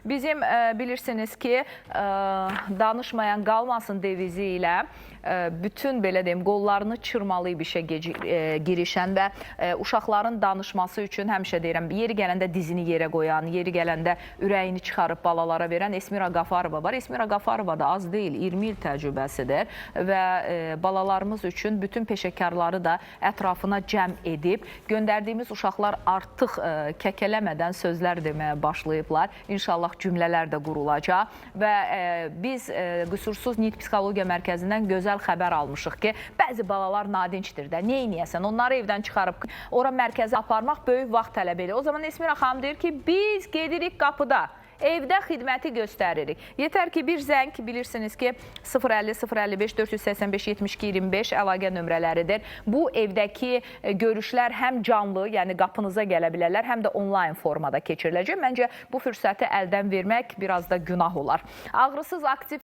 Bizim bilirsiniz ki danışmayan qalmasın devizi ilə bütün belə deyim qollarını çırmalayıb işə girişən və uşaqların danışması üçün həmişə deyirəm, yeri gələndə dizini yerə qoyan, yeri gələndə ürəyini çıxarıb balalara verən Esmira Qafarova var. Esmira Qafarova da az deyil, 20 il təcrübəsidir və balalarımız üçün bütün peşəkarları da ətrafına cəm edib. Göndərdiyimiz uşaqlar artıq kəkələmədən sözlər deməyə başlayıblar. İnşallah cümlələr də qurulacaq və biz Qüsursuz Nitq Psixologiya Mərkəzindən gözəl xəbər almışıq ki, bəzi balalar nadinçdir də, neyniyəsən? Onları evdən çıxarıb ora mərkəzə aparmaq böyük vaxt tələb edir. O zaman Esmira xanım deyir ki, biz gedirik qapıda. Evdə xidməti göstəririk. Yetər ki, bir zəng, bilirsiniz ki, 050-055-485-72-25 əlaqə nömrələridir. Bu evdəki görüşlər həm canlı, yəni qapınıza gələ bilərlər, həm də onlayn formada keçiriləcək. Məncə, bu fürsəti əldən vermək biraz da günah olar. Ağrısız aktiv